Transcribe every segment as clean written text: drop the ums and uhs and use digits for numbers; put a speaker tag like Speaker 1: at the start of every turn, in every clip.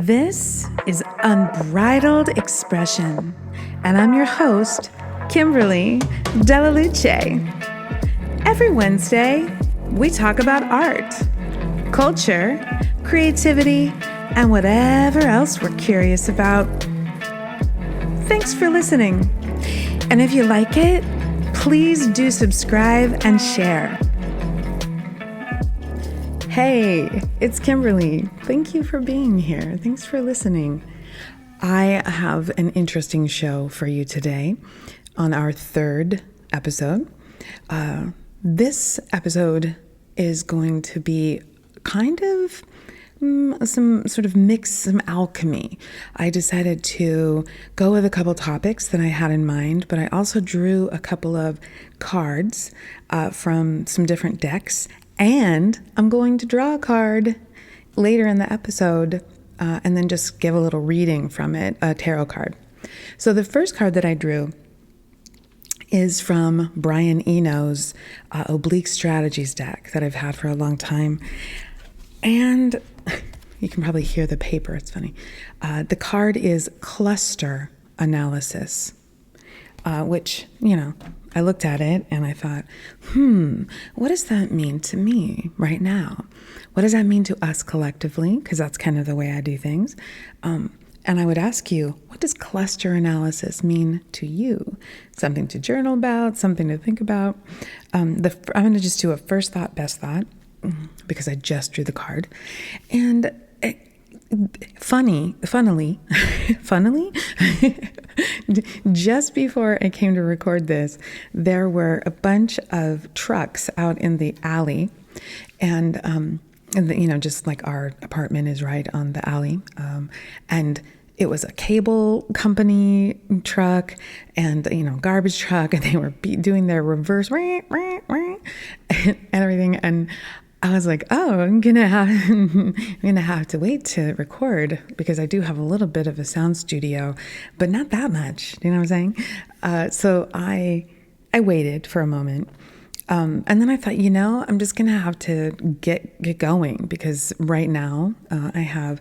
Speaker 1: This is Unbridled Expression, and I'm your host, Kymberlee, della Luce. Every Wednesday, we talk about art, culture, creativity, and whatever else we're curious about. Thanks for listening. And if you like it, please do subscribe and share. Hey, it's Kymberlee. Thank you for being here. Thanks for listening. I have an interesting show for you today on our third episode. This episode is going to be kind of some sort of mix, some alchemy. I decided to go with a couple topics that I had in mind, but I also drew a couple of cards from some different decks. And I'm going to draw a card later in the episode and then just give a little reading from it, a tarot card. So the first card that I drew is from Brian Eno's Oblique Strategies deck that I've had for a long time. And you can probably hear the paper, it's funny. The card is Cluster Analysis, which, I looked at it and I thought, what does that mean to me right now? What does that mean to us collectively? Because that's kind of the way I do things. And I would ask you, what does cluster analysis mean to you? Something to journal about, something to think about. I'm going to just do a first thought, best thought, because I just drew the card. And funnily, just before I came to record this, there were a bunch of trucks out in the alley, and just like our apartment is right on the alley, and it was a cable company truck and garbage truck, and they were doing their reverse and everything, and I was like, I'm gonna have to wait to record because I do have a little bit of a sound studio, but not that much. You know what I'm saying? So I waited for a moment, and then I thought, I'm just gonna have to get going because right now I have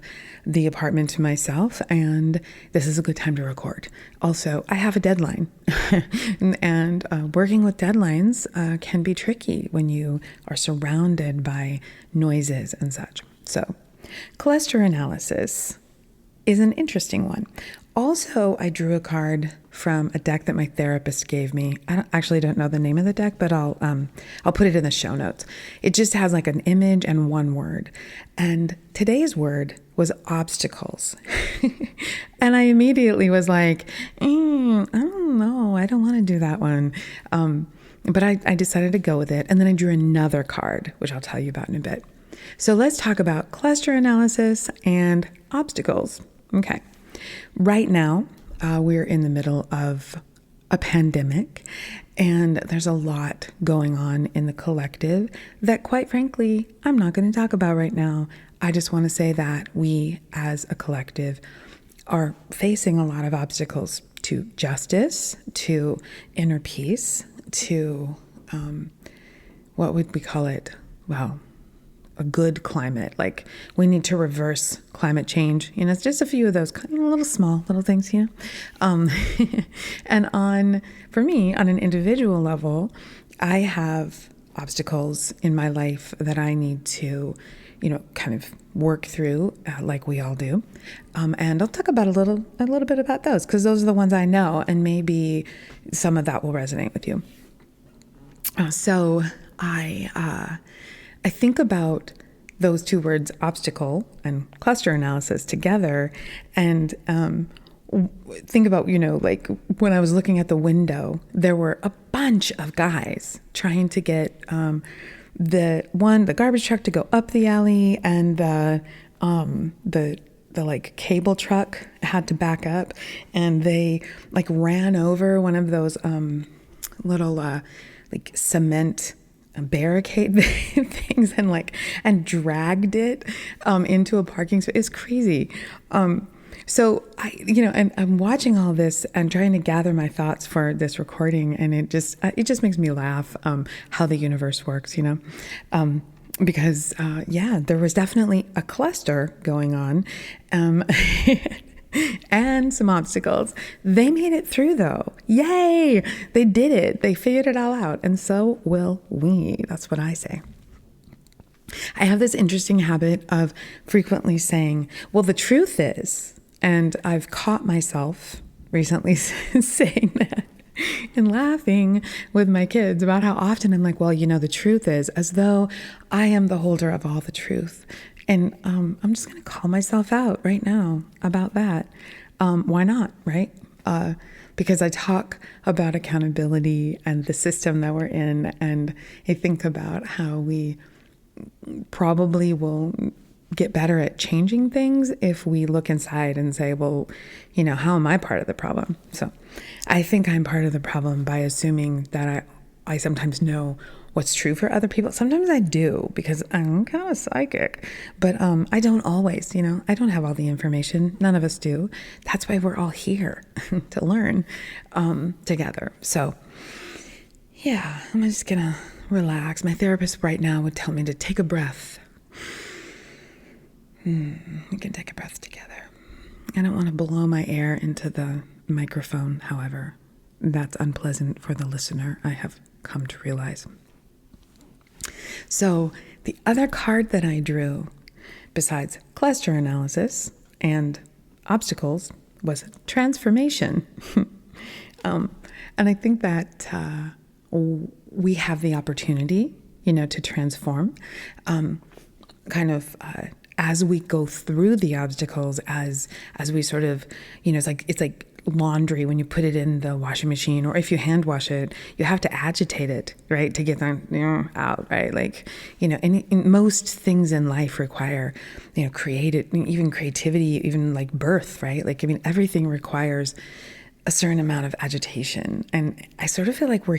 Speaker 1: the apartment to myself, and this is a good time to record. Also, I have a deadline, and working with deadlines can be tricky when you are surrounded by noises and such. So, cluster analysis is an interesting one. Also, I drew a card from a deck that my therapist gave me. I don't know the name of the deck, but I'll put it in the show notes. It just has like an image and one word. And today's word was obstacles. And I immediately was like, I don't know, I don't want to do that one. But I decided to go with it. And then I drew another card, which I'll tell you about in a bit. So let's talk about cluster analysis and obstacles. Okay. Right now, we're in the middle of a pandemic, and there's a lot going on in the collective that, quite frankly, I'm not going to talk about right now. I just want to say that we, as a collective, are facing a lot of obstacles to justice, to inner peace, to, what would we call it? Well, a good climate. Like we need to reverse climate change. It's just a few of those little things, And for me, on an individual level, I have obstacles in my life that I need to, kind of work through, like we all do. And I'll talk about a little bit about those because those are the ones I know, and maybe some of that will resonate with you. So I think about those two words, obstacle and cluster analysis, together, and think about, like when I was looking at the window, there were a bunch of guys trying to get the garbage truck to go up the alley, and the like cable truck had to back up, and they like ran over one of those little like cement barricade things and dragged it into a parking space. It's crazy. So I'm watching all this and trying to gather my thoughts for this recording, and it just makes me laugh how the universe works, because there was definitely a cluster going on, and some obstacles. They made it through though. Yay! They did it. They figured it all out. And so will we. That's what I say. I have this interesting habit of frequently saying, well, the truth is, and I've caught myself recently saying that and laughing with my kids about how often I'm like, well, the truth is, as though I am the holder of all the truth. And I'm just going to call myself out right now about that. Why not, right? Because I talk about accountability and the system that we're in, and I think about how we probably will get better at changing things if we look inside and say, well, how am I part of the problem? So I think I'm part of the problem by assuming that I sometimes know what's true for other people. Sometimes I do, because I'm kind of psychic, but I don't always, I don't have all the information. None of us do. That's why we're all here to learn together. So yeah, I'm just going to relax. My therapist right now would tell me to take a breath. We can take a breath together. I don't want to blow my air into the microphone, however. That's unpleasant for the listener, I have come to realize. So the other card that I drew, besides cluster analysis and obstacles, was transformation. And I think that we have the opportunity, to transform, as we go through the obstacles, as we sort of, it's like laundry when you put it in the washing machine, or if you hand wash it, you have to agitate it, right, to get them out, right? Like, most things in life require, creativity, even like birth, right? Like, everything requires a certain amount of agitation. And I sort of feel like we're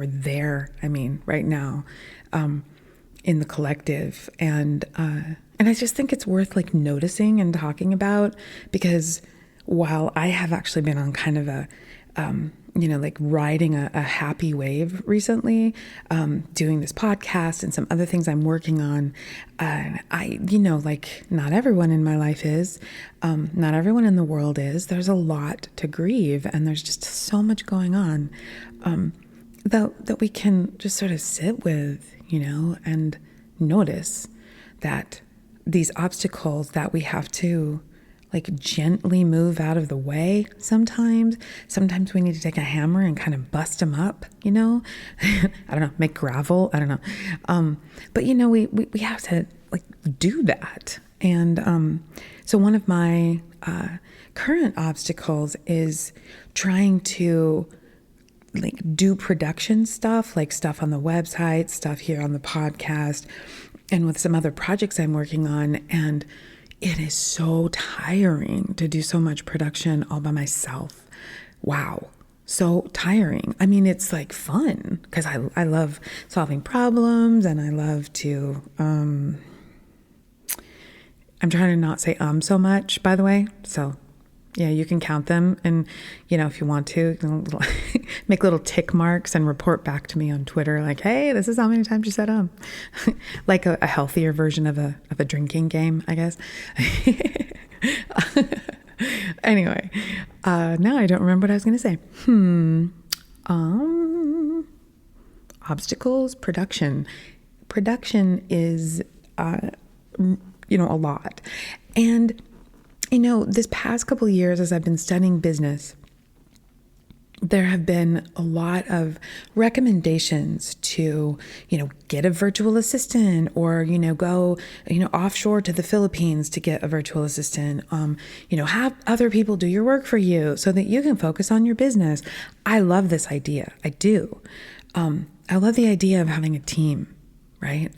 Speaker 1: there, right now, in the collective. And I just think it's worth like noticing and talking about, because while I have actually been on kind of a, like riding a happy wave recently, doing this podcast and some other things I'm working on, like not everyone in my life is, not everyone in the world is. There's a lot to grieve, and there's just so much going on, that we can just sort of sit with, and notice that these obstacles that we have to like gently move out of the way sometimes we need to take a hammer and kind of bust them up, I don't know, make gravel, I don't know. But we have to like do that. And so one of my current obstacles is trying to like do production stuff, like stuff on the website, stuff here on the podcast, and with some other projects I'm working on. And it is so tiring to do so much production all by myself. Wow. So tiring. It's like fun because I love solving problems, and I love to, I'm trying to not say so much, by the way. So yeah, you can count them. And, if you want to, make little tick marks and report back to me on Twitter. Like, hey, this is how many times you said like a healthier version of a drinking game, I guess. Anyway, now I don't remember what I was going to say. Obstacles, production. Production is, a lot. And this past couple of years, as I've been studying business, there have been a lot of recommendations to, get a virtual assistant, or, go, offshore to the Philippines to get a virtual assistant, have other people do your work for you so that you can focus on your business. I love this idea. I do. I love the idea of having a team, right?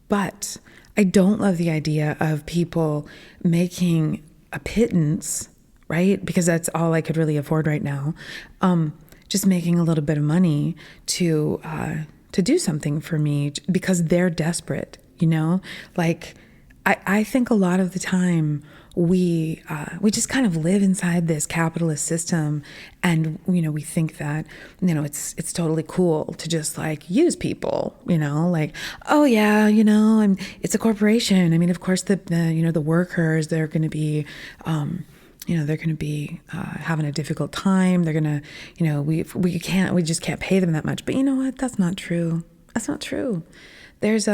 Speaker 1: But I don't love the idea of people making a pittance, right? Because that's all I could really afford right now. Just making a little bit of money to do something for me because they're desperate, like I think a lot of the time we just kind of live inside this capitalist system, and we think that it's totally cool to just like use people, like, oh yeah, it's a corporation. I mean, of course the workers, they're going to be having a difficult time. They're gonna, we just can't pay them that much. But you know what? That's not true. That's not true. There's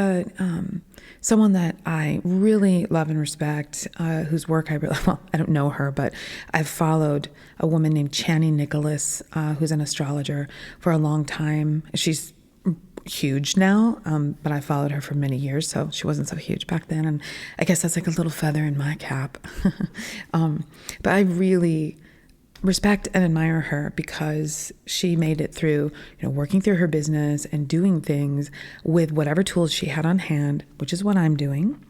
Speaker 1: someone that I really love and respect, whose work I don't know her, but I've followed a woman named Chani Nicholas, who's an astrologer, for a long time. She's huge now, but I followed her for many years, so she wasn't so huge back then, and I guess that's like a little feather in my cap. But I really respect and admire her because she made it through, working through her business and doing things with whatever tools she had on hand, which is what I'm doing.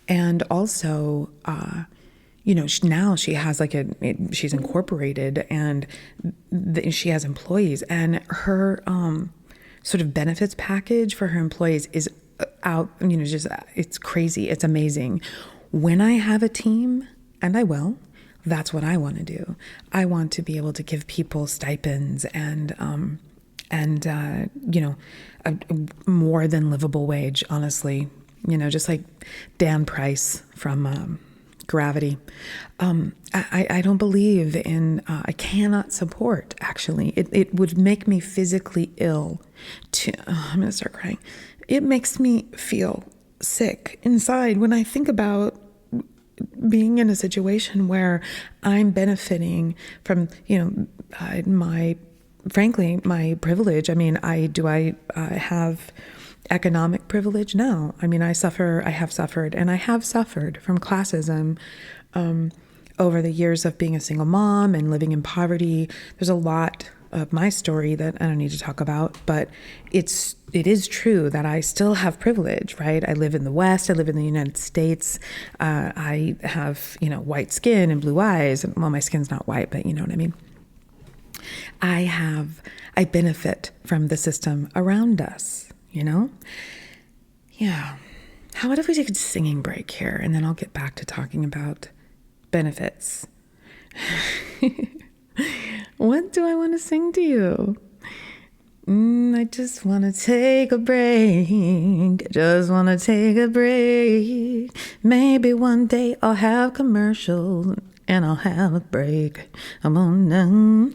Speaker 1: And also, now she has she's incorporated, and she has employees, and her sort of benefits package for her employees is out, it's crazy. It's amazing. When I have a team, and I will, that's what I want to do. I want to be able to give people stipends and a more than livable wage, honestly, just like Dan Price from Gravity. I don't believe in, I cannot support, actually. It would make me physically ill I'm going to start crying. It makes me feel sick inside when I think about being in a situation where I'm benefiting from, my privilege. I mean, do I have economic privilege? No. I mean, I have suffered from classism over the years of being a single mom and living in poverty. There's a lot of my story that I don't need to talk about, but it is true that I still have privilege, right? I live in the West. I live in the United States. I have, white skin and blue eyes. Well, my skin's not white, but you know what I mean? I benefit from the system around us, Yeah. How about if we take a singing break here, and then I'll get back to talking about benefits. What do I want to sing to you? I just want to take a break. Just want to take a break. Maybe one day I'll have commercials and I'll have a break. I'm on na.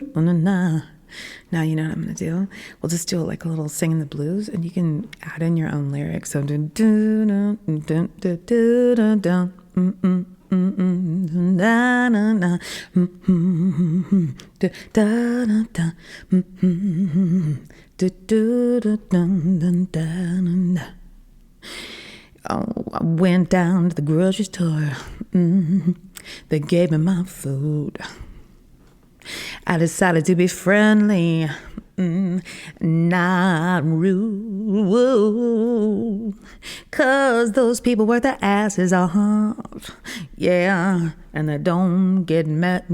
Speaker 1: Now you know what I'm going to do? We'll just do like a little singing the blues, and you can add in your own lyrics. So do do do do do do do do. Na na na, da da da da, da da da da da. Oh, I went down to the grocery store. They gave me my food. I decided to be friendly, not rude, 'cause those people work their asses off, yeah, and they don't get met,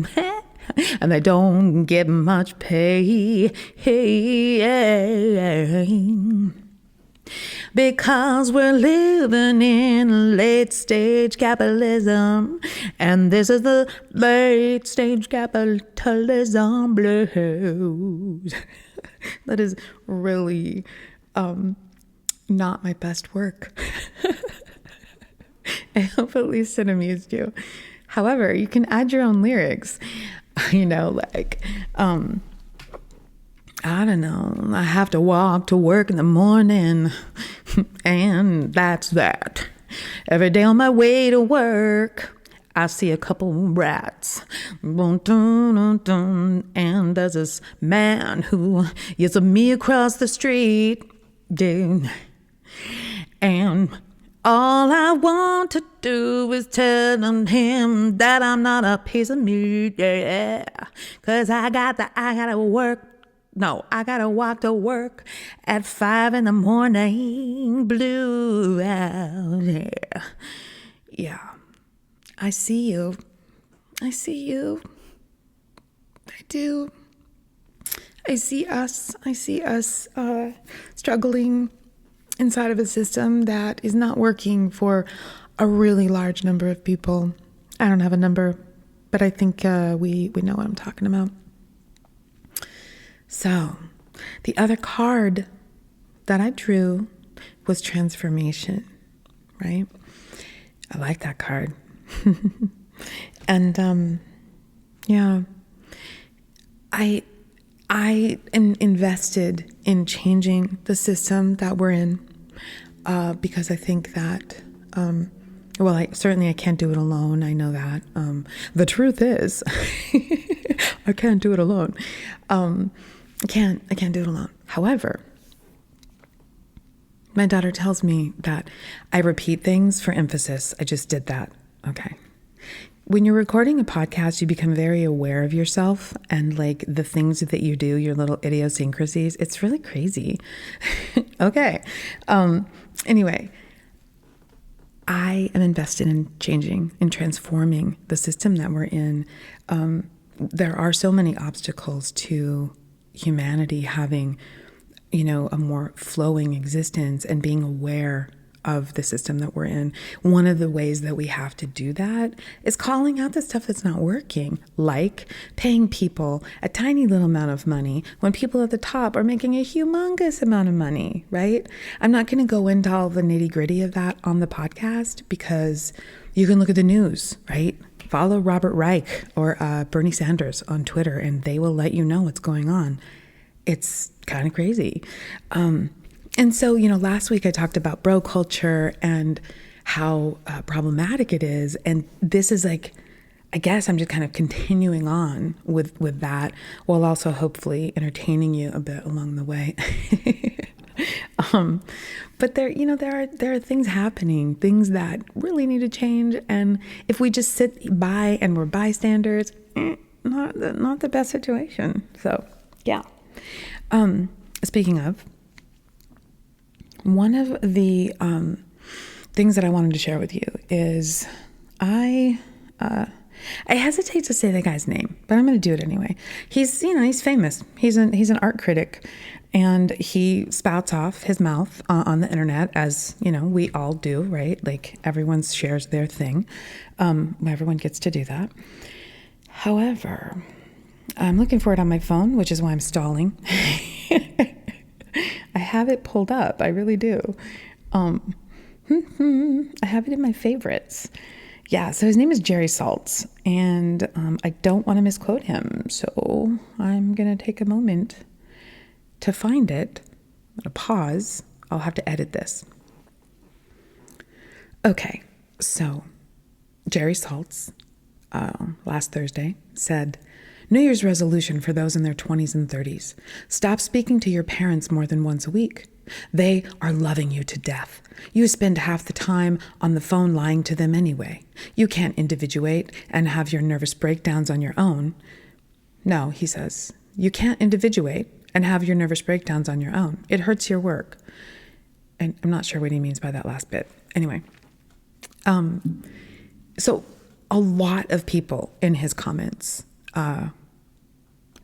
Speaker 1: and they don't get much pay, because we're living in late stage capitalism, and this is the late stage capitalism blues. That is really not my best work. I hope at least it amused you. However, you can add your own lyrics, I don't know, I have to walk to work in the morning, and that's that. Every day on my way to work, I see a couple rats. And there's this man who yells at me across the street, dude. And all I want to do is tell him that I'm not a piece of meat, yeah. 'Cause I gotta work. No, I gotta walk to work at 5 a.m, blue out there. Yeah, I see you. I do. I see us struggling inside of a system that is not working for a really large number of people. I don't have a number, but I think we know what I'm talking about. So the other card that I drew was transformation, right? I like that card. And yeah, I invested in changing the system that we're in because I think that, well, I can't do it alone. I know that. The truth is, I can't do it alone. I can't do it alone. However, my daughter tells me that I repeat things for emphasis. I just did that. Okay. When you're recording a podcast, you become very aware of yourself and like the things that you do, your little idiosyncrasies. It's really crazy. Okay. Anyway, I am invested in changing and transforming the system that we're in. There are so many obstacles to humanity having, a more flowing existence and being aware of the system that we're in. One of the ways that we have to do that is calling out the stuff that's not working, like paying people a tiny little amount of money when people at the top are making a humongous amount of money, right? I'm not going to go into all the nitty gritty of that on the podcast because you can look at the news, right? Follow Robert Reich or Bernie Sanders on Twitter and they will let you know what's going on. It's kind of crazy. And so, last week I talked about bro culture and how problematic it is. And this is like, I guess I'm just kind of continuing on with that while also hopefully entertaining you a bit along the way. But there are things happening, things that really need to change. And if we just sit by and we're bystanders, not the best situation. So, yeah. Speaking of, one of the things that I wanted to share with you is I hesitate to say the guy's name, but I'm going to do it anyway. He's famous. He's an art critic, and he spouts off his mouth on the internet, as we all do, right? Like everyone shares their thing. Everyone gets to do that. However, I'm looking for it on my phone, which is why I'm stalling. I have it pulled up. I really do. I have it in my favorites. Yeah, so his name is Jerry Saltz, and I don't want to misquote him, so I'm going to take a moment to find it. I'm going to pause. I'll have to edit this. Okay, so Jerry Saltz, last Thursday, said, New Year's resolution for those in their 20s and 30s. Stop speaking to your parents more than once a week. They are loving you to death. You spend half the time on the phone lying to them anyway. You can't individuate and have your nervous breakdowns on your own. No, he says, you can't individuate and have your nervous breakdowns on your own. It hurts your work. And I'm not sure what he means by that last bit. Anyway, so a lot of people in his comments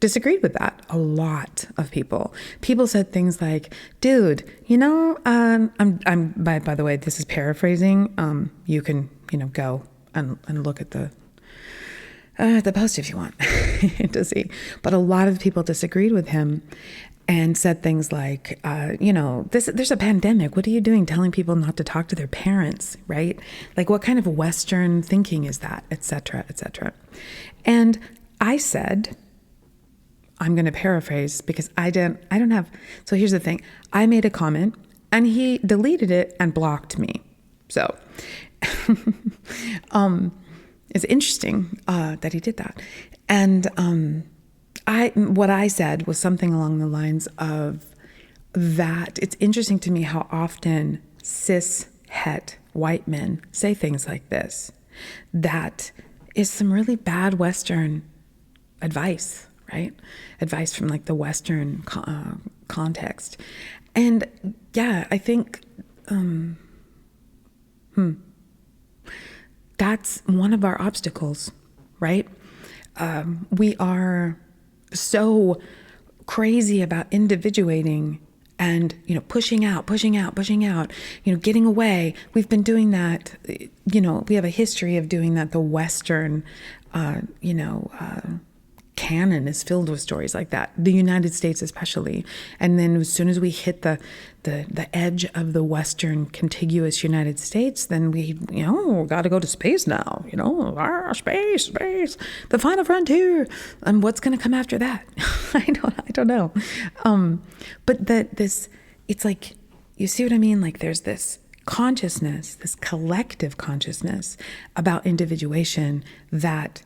Speaker 1: disagreed with that. A lot of people. People said things like, "Dude, I'm by the way, this is paraphrasing. You can go and look at the post if you want to see." But a lot of people disagreed with him and said things like, there's a pandemic. What are you doing telling people not to talk to their parents, right? Like, what kind of Western thinking is that, et cetera, et cetera. And I said, I'm going to paraphrase because I don't have, so here's the thing. I made a comment and he deleted it and blocked me. So it's interesting that he did that. And what I said was something along the lines of that it's interesting to me how often cis het white men say things like this. That is some really bad Western advice, right? Advice from like the Western context. And yeah, I think that's one of our obstacles, right? We are so crazy about individuating and, pushing out, getting away. We've been doing that, we have a history of doing that. The Western, canon is filled with stories like that, the United States especially. And then as soon as we hit the edge of the Western contiguous United States, then we got to go to space now, space, the final frontier. And what's going to come after that? I don't know. But it's like, you see what I mean? Like there's this consciousness, this collective consciousness about individuation that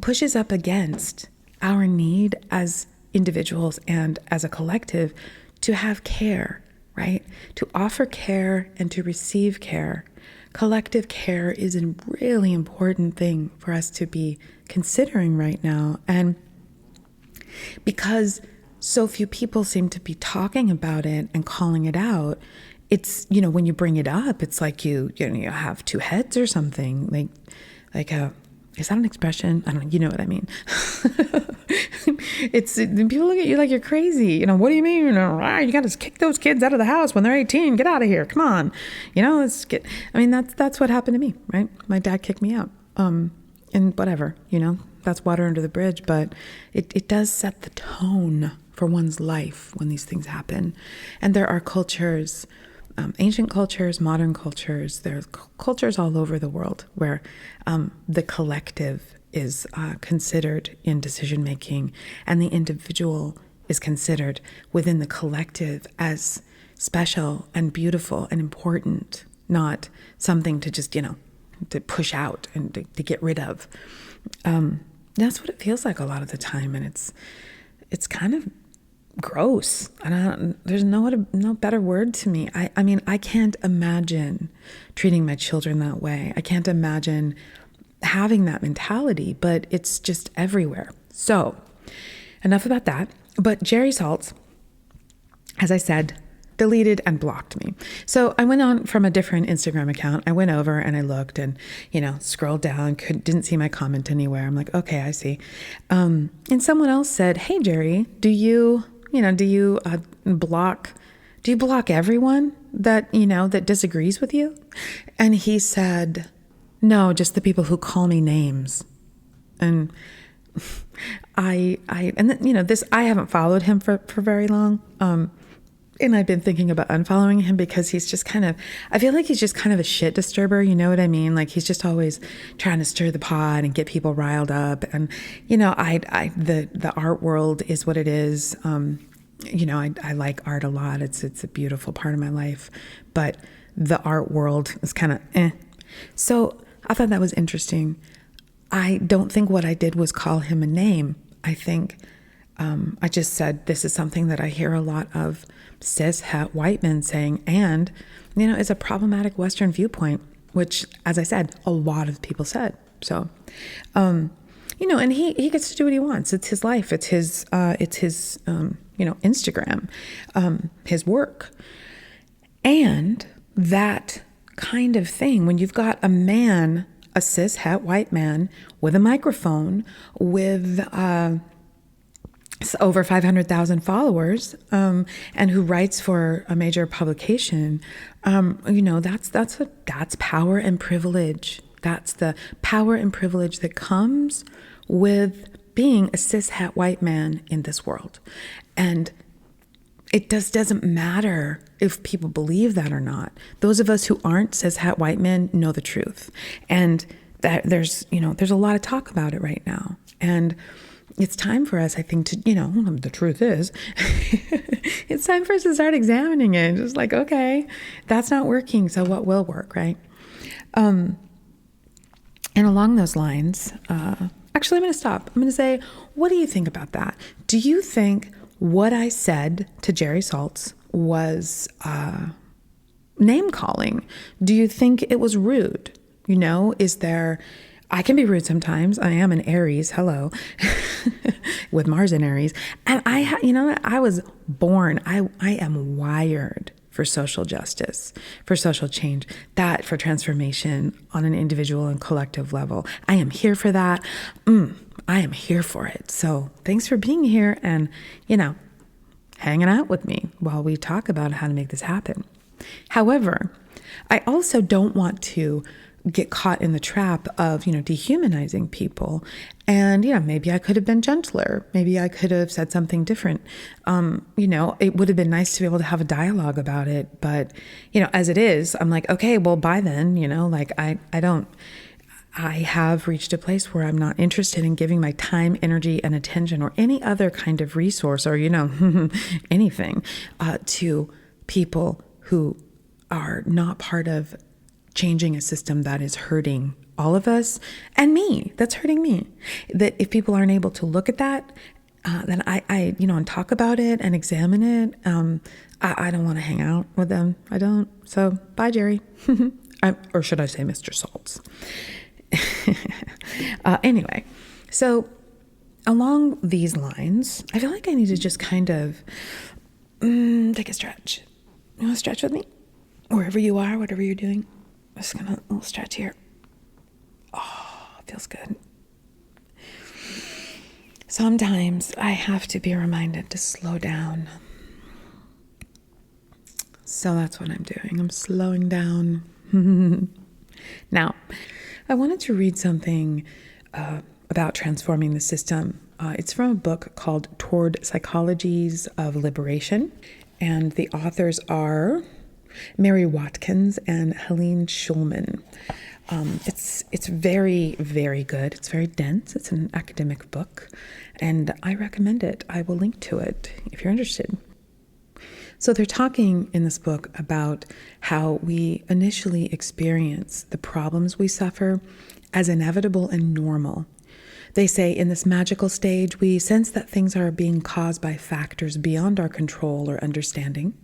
Speaker 1: pushes up against our need as individuals and as a collective to have care, right? To offer care and to receive care. Collective care is a really important thing for us to be considering right now. And because so few people seem to be talking about it and calling it out, it's, when you bring it up, it's like you have two heads or something, like a, is that an expression? I don't know. You know what I mean? People look at you like you're crazy. What do you mean? You got to kick those kids out of the house when they're 18. Get out of here. Come on. That's what happened to me, right? My dad kicked me out. And whatever, that's water under the bridge, but it does set the tone for one's life when these things happen. And there are cultures, ancient cultures, modern cultures, there's cultures all over the world where the collective is considered in decision making, and the individual is considered within the collective as special and beautiful and important, not something to just, to push out and to get rid of. That's what it feels like a lot of the time, and it's kind of gross. There's no better word to me. I can't imagine treating my children that way. I can't imagine having that mentality, but it's just everywhere. So enough about that. But Jerry Saltz, as I said, deleted and blocked me. So I went on from a different Instagram account. I went over and I looked and, scrolled down, didn't see my comment anywhere. I'm like, okay, I see. And someone else said, hey, Jerry, do you block everyone that, that disagrees with you? And he said, no, just the people who call me names. And I haven't followed him for very long. And I've been thinking about unfollowing him because he's just I feel like he's just kind of a shit disturber. You know what I mean? Like he's just always trying to stir the pot and get people riled up. And, the art world is what it is. I like art a lot. It's a beautiful part of my life, but the art world is kind of eh. So I thought that was interesting. I don't think what I did was call him a name. I think I just said, this is something that I hear a lot of cis het white men saying, and, it's a problematic Western viewpoint, which, as I said, a lot of people said. So, and he gets to do what he wants. It's his life. It's his Instagram, his work. And that kind of thing, when you've got a cis het white man with a microphone, with over 500,000 followers, and who writes for a major publication, that's power and privilege. That's the power and privilege that comes with being a cis het white man in this world. And it doesn't matter if people believe that or not. Those of us who aren't cis het white men know the truth. And that there's a lot of talk about it right now. And it's time for us, I think, to, the truth is, it's time for us to start examining it. Just like, okay, that's not working, so what will work, right? And along those lines, actually, I'm going to stop. I'm going to say, what do you think about that? Do you think what I said to Jerry Saltz was name calling? Do you think it was rude? I can be rude sometimes. I am an Aries, hello, with Mars in Aries. And I was born, I am wired for social justice, for social change, for transformation on an individual and collective level. I am here for that. I am here for it. So thanks for being here and, hanging out with me while we talk about how to make this happen. However, I also don't want to get caught in the trap of, dehumanizing people. And maybe I could have been gentler. Maybe I could have said something different. It would have been nice to be able to have a dialogue about it. But, as it is, I'm like, okay, well, bye then, I have reached a place where I'm not interested in giving my time, energy, and attention or any other kind of resource or, anything to people who are not part of changing a system that is hurting all of us and me, that's hurting me. That if people aren't able to look at that, then I and talk about it and examine it, I don't want to hang out with them. I don't. So bye, Jerry. Or should I say Mr. Saltz? Anyway, so along these lines, I feel like I need to just kind of take a stretch. You want to stretch with me? Wherever you are, whatever you're doing. I'm just going to little stretch here. Oh, it feels good. Sometimes I have to be reminded to slow down. So that's what I'm doing. I'm slowing down. Now, I wanted to read something about transforming the system. It's from a book called Toward Psychologies of Liberation. And the authors are Mary Watkins and Helene Schulman. It's very, very good. It's very dense. It's an academic book, and I recommend it. I will link to it if you're interested. So they're talking in this book about how we initially experience the problems we suffer as inevitable and normal. They say in this magical stage, we sense that things are being caused by factors beyond our control or understanding,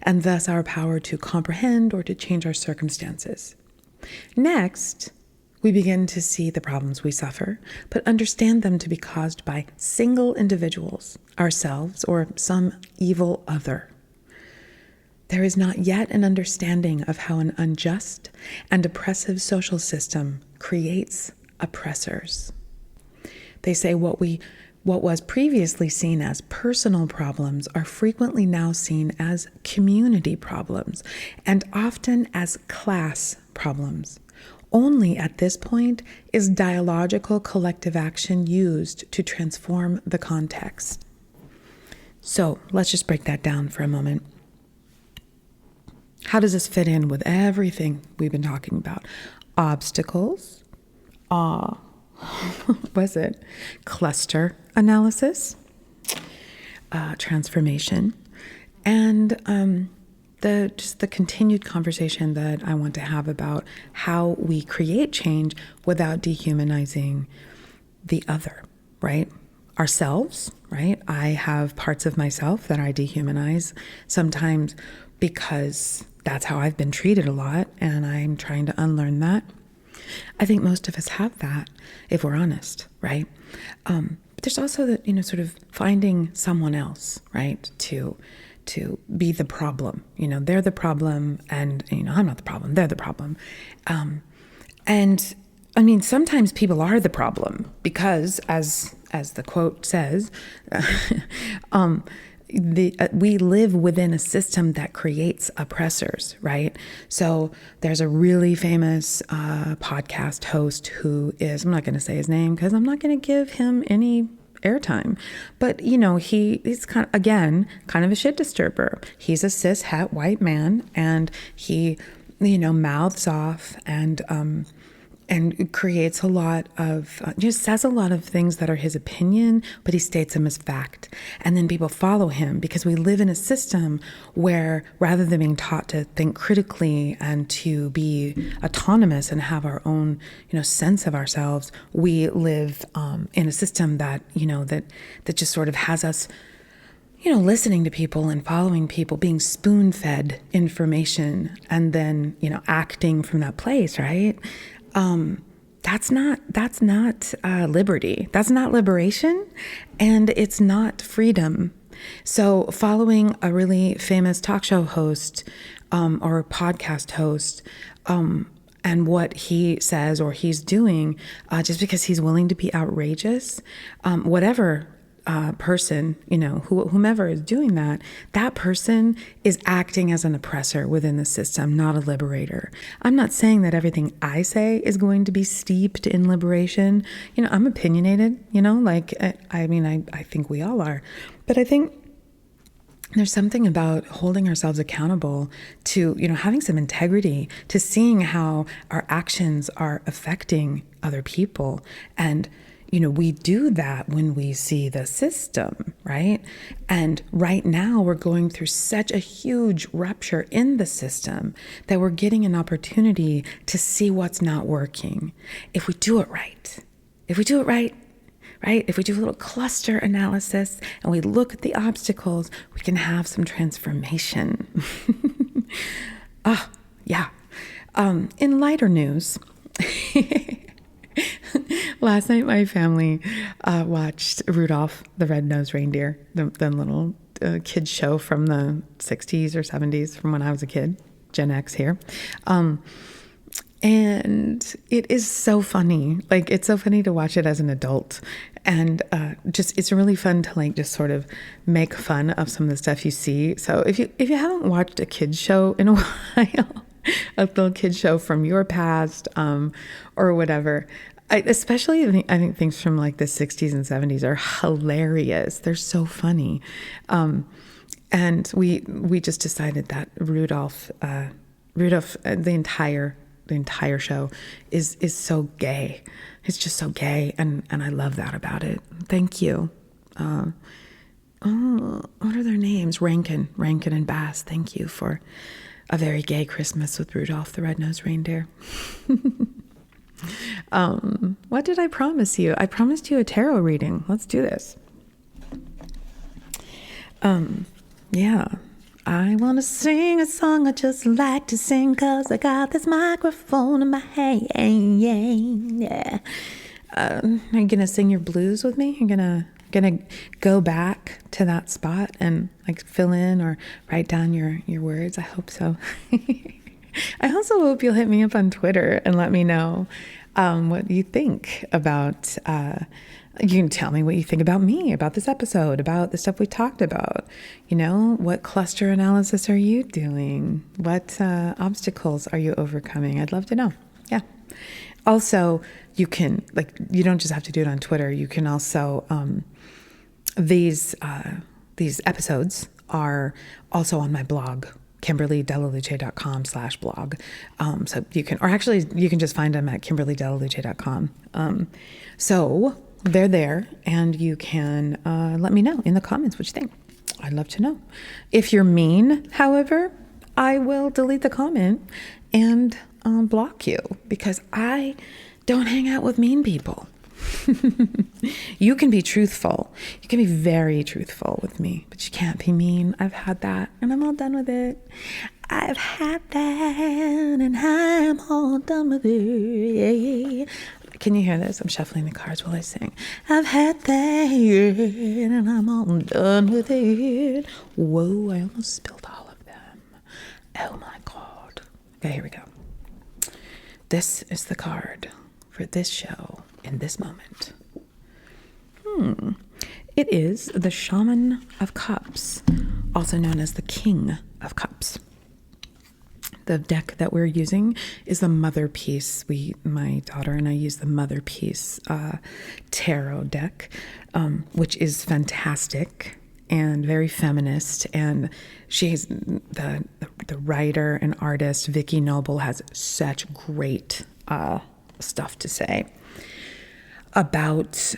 Speaker 1: and thus our power to comprehend or to change our circumstances. Next, we begin to see the problems we suffer, but understand them to be caused by single individuals, ourselves, or some evil other. There is not yet an understanding of how an unjust and oppressive social system creates oppressors. They say what was previously seen as personal problems are frequently now seen as community problems and often as class problems. Only at this point is dialogical collective action used to transform the context. So let's just break that down for a moment. How does this fit in with everything we've been talking about? Obstacles, cluster analysis, transformation, and the continued conversation that I want to have about how we create change without dehumanizing the other, right? Ourselves, right? I have parts of myself that I dehumanize sometimes because that's how I've been treated a lot, and I'm trying to unlearn that. I think most of us have that, if we're honest, right? But there's also the, sort of finding someone else, right, to be the problem. They're the problem, and, I'm not the problem, they're the problem. And, I mean, sometimes people are the problem because, as the quote says, we live within a system that creates oppressors, right? So there's a really famous podcast host who is, I'm not going to say his name because I'm not going to give him any airtime, but he's kind of a shit disturber. He's a cis het white man, and he, mouths off and creates a lot of, just says a lot of things that are his opinion, but he states them as fact. And then people follow him because we live in a system where rather than being taught to think critically and to be autonomous and have our own, sense of ourselves, we live in a system that, that just sort of has us, listening to people and following people, being spoon-fed information and then, acting from that place, right? That's not liberty. That's not liberation, and it's not freedom. So following a really famous talk show host, or podcast host, and what he says or he's doing, just because he's willing to be outrageous, whatever person, whomever is doing that, that person is acting as an oppressor within the system, not a liberator. I'm not saying that everything I say is going to be steeped in liberation. I'm opinionated, I think we all are. But I think there's something about holding ourselves accountable to, having some integrity, to seeing how our actions are affecting other people. And we do that when we see the system, right? And right now we're going through such a huge rupture in the system that we're getting an opportunity to see what's not working. If we do it right, right? If we do a little cluster analysis and we look at the obstacles, we can have some transformation. Yeah. In lighter news, last night my family watched Rudolph the Red-Nosed Reindeer, the little kids show from the 60s or 70s from when I was a kid, Gen X here. And it is so funny. It's so funny to watch it as an adult. And it's really fun to just sort of make fun of some of the stuff you see. So if you haven't watched a kids show in a while, a little kids show from your past or whatever, I think things from the 60s and 70s are hilarious. They're so funny. And we just decided that Rudolph, the entire show is so gay. It's just so gay, and I love that about it. Thank you. What are their names? Rankin and Bass. Thank you for a very gay Christmas with Rudolph the Red-Nosed Reindeer. What did I promise you? I promised you a tarot reading. Let's do this. Yeah. I want to sing a song I just like to sing 'cause I got this microphone in my hand. Yeah. Are you going to sing your blues with me? You're going to go back to that spot and fill in or write down your words? I hope so. I also hope you'll hit me up on Twitter and let me know what you think about you can tell me what you think about me, about this episode, about the stuff we talked about. What cluster analysis are you doing? What obstacles are you overcoming? I'd love to know. Yeah. Also, you can, you don't just have to do it on Twitter. You can also, these episodes are also on my blog, KymberleeDellaLuce.com/blog. So you can just find them at KymberleeDellaLuce.com. So they're there, and you can let me know in the comments what you think. I'd love to know. If you're mean, however, I will delete the comment and block you, because I don't hang out with mean people. You can be truthful. You can be very truthful with me, but you can't be mean. I've had that, and I'm all done with it. I've had that, and I'm all done with it. Can you hear this? I'm shuffling the cards while I sing. I've had that, and I'm all done with it. Whoa, I almost spilled all of them. Oh my God. Okay, here we go. This is the card for this show in this moment. It is the Shaman of Cups, also known as the King of Cups. The deck that we're using is the Mother Piece. My daughter and I use the Mother Piece tarot deck, which is fantastic and very feminist. And she's the writer and artist, Vicky Noble, has such great stuff to say about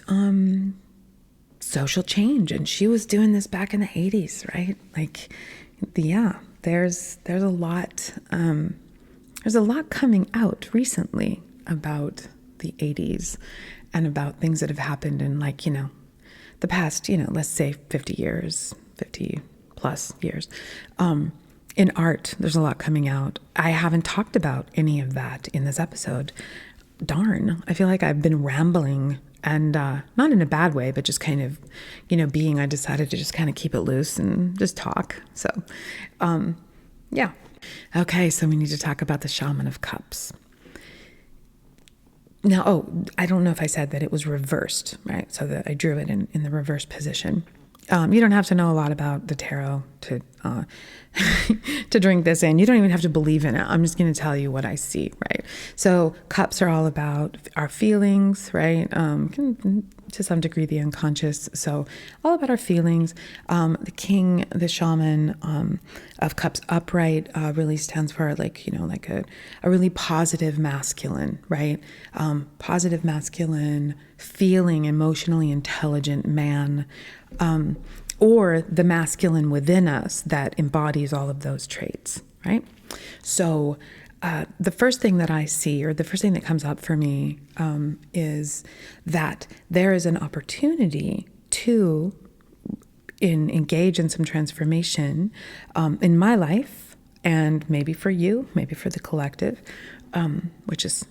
Speaker 1: social change. And she was doing this back in the 80s, right? There's a lot coming out recently about the 80s and about things that have happened in the past, let's say 50 plus years. In art, there's a lot coming out. I haven't talked about any of that in this episode. Darn, I feel like I've been rambling, and not in a bad way, but just kind of, I decided to just kind of keep it loose and just talk. So, yeah. Okay, so we need to talk about the Shaman of Cups. Now, I don't know if I said that it was reversed, right? So that I drew it in the reverse position. You don't have to know a lot about the tarot to to drink this in. You don't even have to believe in it. I'm just going to tell you what I see, right? So cups are all about our feelings, right? To some degree, the unconscious. So all about our feelings. The king, the shaman of cups upright really stands for like a really positive masculine, right? Positive masculine, feeling, emotionally intelligent man. Or the masculine within us that embodies all of those traits, right? So the first thing that I see, or the first thing that comes up for me, is that there is an opportunity to engage in some transformation in my life, and maybe for you, maybe for the collective, which is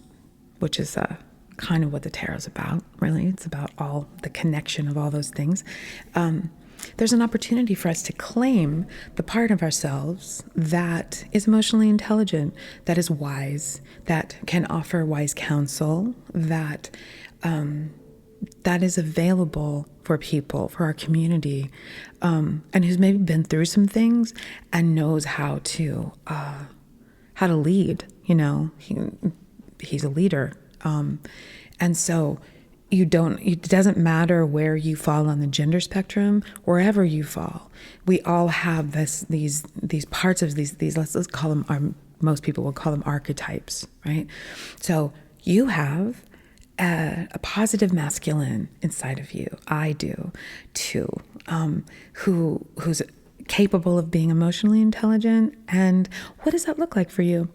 Speaker 1: kind of what the tarot is about, really. It's about all the connection of all those things. There's an opportunity for us to claim the part of ourselves that is emotionally intelligent, that is wise, that can offer wise counsel, that is available for people, for our community, and who's maybe been through some things and knows how to lead. He's a leader. And so it doesn't matter where you fall on the gender spectrum, wherever you fall, we all have these parts of these, let's call them, most people will call them archetypes, right? So you have a positive masculine inside of you. I do too, who's capable of being emotionally intelligent. And what does that look like for you?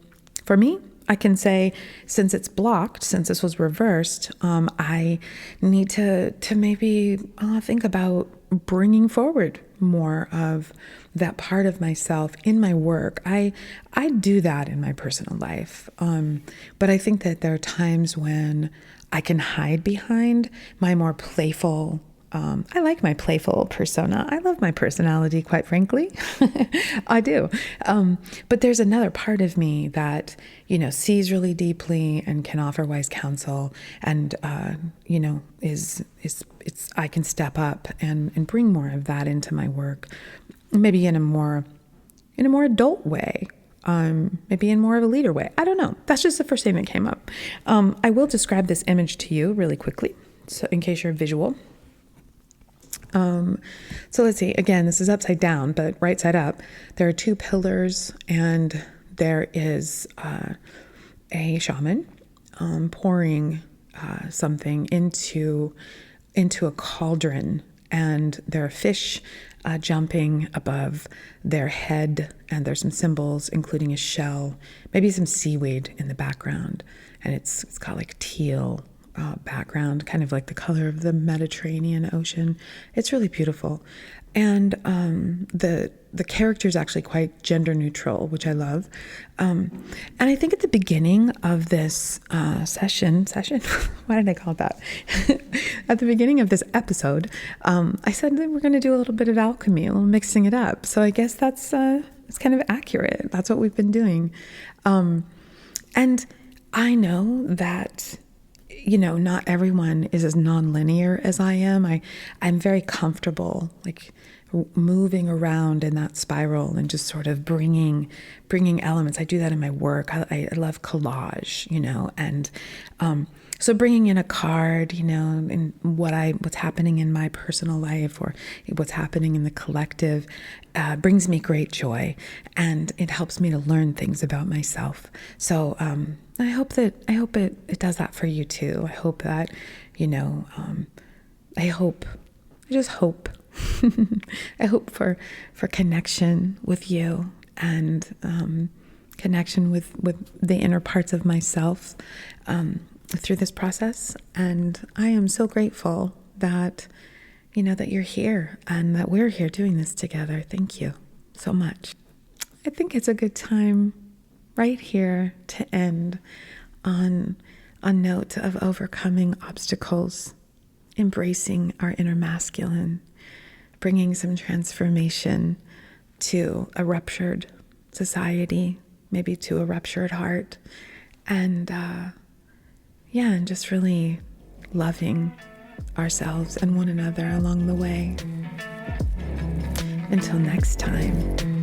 Speaker 1: For me, I can say, since it's blocked, since this was reversed, I need to maybe think about bringing forward more of that part of myself in my work. I do that in my personal life, but I think that there are times when I can hide behind my more playful. I like my playful persona. I love my personality, quite frankly. I do. But there's another part of me that, sees really deeply and can offer wise counsel, and, I can step up and bring more of that into my work, maybe in a more adult way. Maybe in more of a leader way. I don't know. That's just the first thing that came up. I will describe this image to you really quickly, so in case you're visual. So let's see, again, this is upside down, but right side up, there are two pillars, and there is a shaman pouring something into a cauldron, and there are fish jumping above their head, and there's some symbols, including a shell, maybe some seaweed in the background, and it's got like teal background, kind of like the color of the Mediterranean Ocean. It's really beautiful. And the character is actually quite gender neutral, which I love. And I think at the beginning of this session, why did I call it that? At the beginning of this episode, I said that we're going to do a little bit of alchemy, a little mixing it up. So I guess that's it's kind of accurate. That's what we've been doing. And I know that not everyone is as nonlinear as I am. I'm very comfortable, like moving around in that spiral and just sort of bringing elements. I do that in my work. I love collage, and so bringing in a card, and what's happening in my personal life or what's happening in the collective brings me great joy, and it helps me to learn things about myself. So I hope it does that for you too. I hope that, I just hope, I hope for connection with you, and connection with the inner parts of myself through this process. And I am so grateful that, that you're here and that we're here doing this together. Thank you so much. I think it's a good time right here to end on a note of overcoming obstacles, embracing our inner masculine, bringing some transformation to a ruptured society, maybe to a ruptured heart, and and just really loving ourselves and one another along the way. Until next time.